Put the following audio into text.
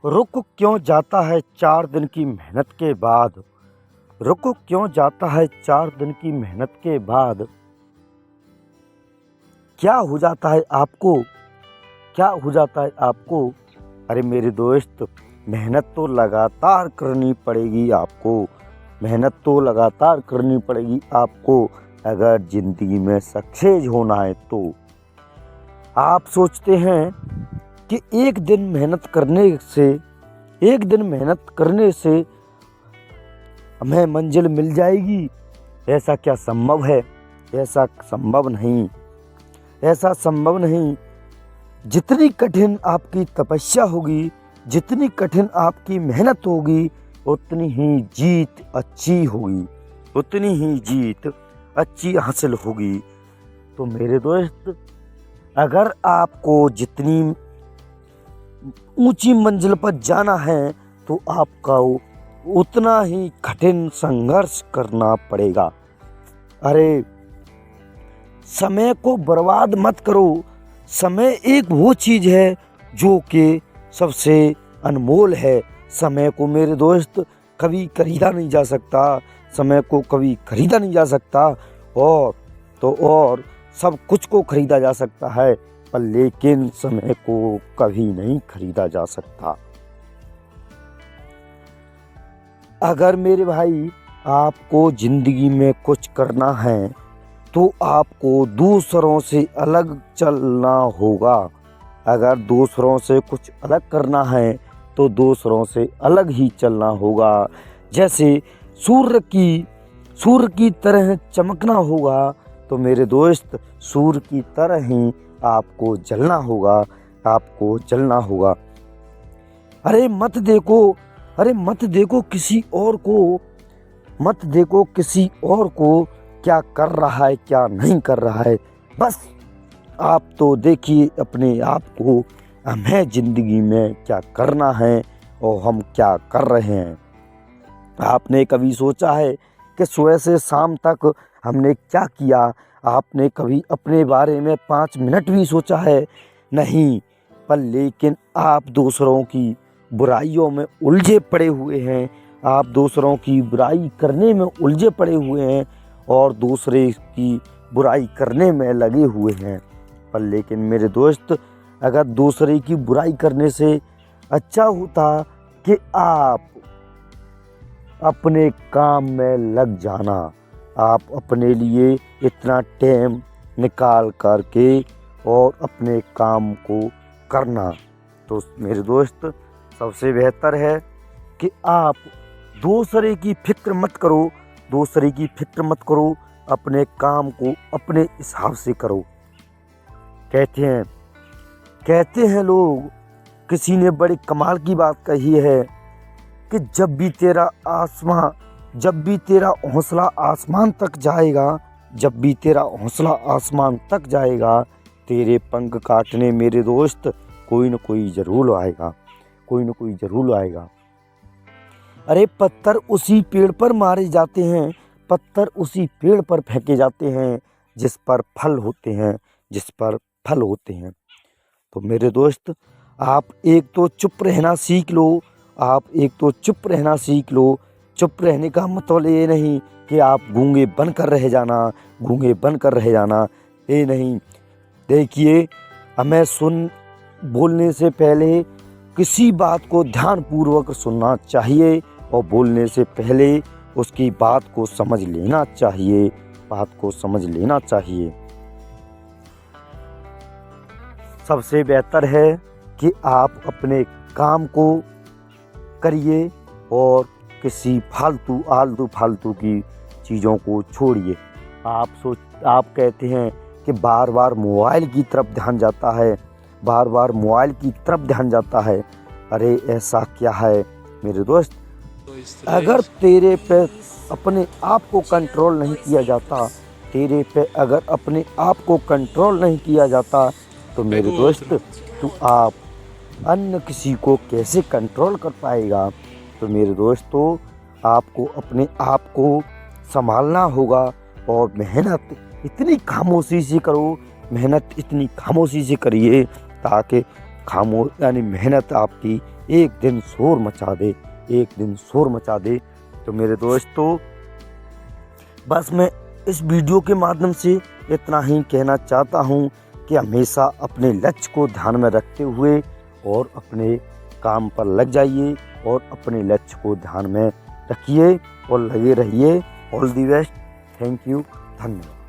रुक क्यों जाता है 4 दिन की मेहनत के बाद। रुक क्यों जाता है 4 दिन की मेहनत के बाद। क्या हो जाता है आपको, क्या हो जाता है आपको। अरे मेरे दोस्त, मेहनत तो लगातार करनी पड़ेगी आपको। मेहनत तो लगातार करनी पड़ेगी आपको अगर ज़िंदगी में सक्सेस होना है तो। आप सोचते हैं कि एक दिन मेहनत करने से हमें मंजिल मिल जाएगी। ऐसा क्या संभव है? ऐसा संभव नहीं, ऐसा संभव नहीं। जितनी कठिन आपकी तपस्या होगी, जितनी कठिन आपकी मेहनत होगी, उतनी ही जीत अच्छी होगी, उतनी ही जीत अच्छी हासिल होगी। तो मेरे दोस्त, अगर आपको जितनी ऊंची मंजिल पर जाना है तो आपका उतना ही कठिन संघर्ष करना पड़ेगा। अरे समय को बर्बाद मत करो। समय एक वो चीज़ है जो कि सबसे अनमोल है। समय को मेरे दोस्त कभी खरीदा नहीं जा सकता, समय को कभी खरीदा नहीं जा सकता। और सब कुछ को खरीदा जा सकता है, पर लेकिन समय को कभी नहीं खरीदा जा सकता। अगर मेरे भाई आपको ज़िंदगी में कुछ करना है तो आपको दूसरों से अलग चलना होगा। अगर दूसरों से कुछ अलग करना है तो दूसरों से अलग ही चलना होगा। जैसे सूर्य की तरह चमकना होगा, तो मेरे दोस्त सूर्य की तरह ही आपको जलना होगा, आपको जलना होगा। अरे मत देखो किसी और को, मत देखो किसी और को क्या कर रहा है, क्या नहीं कर रहा है। बस आप तो देखिए अपने आप को, हमें ज़िंदगी में क्या करना है और हम क्या कर रहे हैं। आपने कभी सोचा है कि सुबह से शाम तक हमने क्या किया? आपने कभी अपने बारे में 5 मिनट भी सोचा है? नहीं। पर लेकिन आप दूसरों की बुराइयों में उलझे पड़े हुए हैं, आप दूसरों की बुराई करने में उलझे पड़े हुए हैं और दूसरे की बुराई करने में लगे हुए हैं। पर लेकिन मेरे दोस्त, अगर दूसरे की बुराई करने से अच्छा होता कि आप अपने काम में लग जाना, आप अपने लिए इतना टाइम निकाल करके और अपने काम को करना। तो मेरे दोस्त, सबसे बेहतर है कि आप दूसरे की फिक्र मत करो, दूसरे की फिक्र मत करो, अपने काम को अपने हिसाब से करो। कहते हैं लोग, किसी ने बड़ी कमाल की बात कही है कि जब भी तेरा हौसला आसमान तक जाएगा, जब भी तेरा हौसला आसमान तक जाएगा, तेरे पंख काटने मेरे दोस्त कोई न कोई ज़रूर आएगा, कोई न कोई ज़रूर आएगा। अरे पत्थर उसी पेड़ पर मारे जाते हैं, पत्थर उसी पेड़ पर फेंके जाते हैं जिस पर फल होते हैं, जिस पर फल होते हैं। तो मेरे दोस्त, आप एक तो चुप रहना सीख लो, आप एक तो चुप रहना सीख लो। चुप रहने का मतलब ये नहीं कि आप गूंगे बनकर रह जाना, गूंगे बनकर रह जाना, ये नहीं। देखिए, हमें बोलने से पहले किसी बात को ध्यानपूर्वक सुनना चाहिए और बोलने से पहले उसकी बात को समझ लेना चाहिए, बात को समझ लेना चाहिए। सबसे बेहतर है कि आप अपने काम को करिए और किसी आलतू फालतू की चीज़ों को छोड़िए। आप कहते हैं कि बार बार मोबाइल की तरफ ध्यान जाता है, बार बार मोबाइल की तरफ ध्यान जाता है। अरे ऐसा क्या है मेरे दोस्त? अगर तेरे पे अपने आप को कंट्रोल नहीं किया जाता, तेरे पे अगर अपने आप को कंट्रोल नहीं किया जाता, तो मेरे दोस्त तू आप अन्य किसी को कैसे कंट्रोल कर पाएगा? तो मेरे दोस्तों, आपको अपने आप को संभालना होगा और मेहनत इतनी खामोशी से करो, मेहनत इतनी खामोशी से करिए ताकि यानी मेहनत आपकी एक दिन शोर मचा दे, एक दिन शोर मचा दे। तो मेरे दोस्तों, बस मैं इस वीडियो के माध्यम से इतना ही कहना चाहता हूँ कि हमेशा अपने लक्ष्य को ध्यान में रखते हुए और अपने काम पर लग जाइए और अपने लक्ष्य को ध्यान में रखिए और लगे रहिए। All the best. Thank you. धन्यवाद।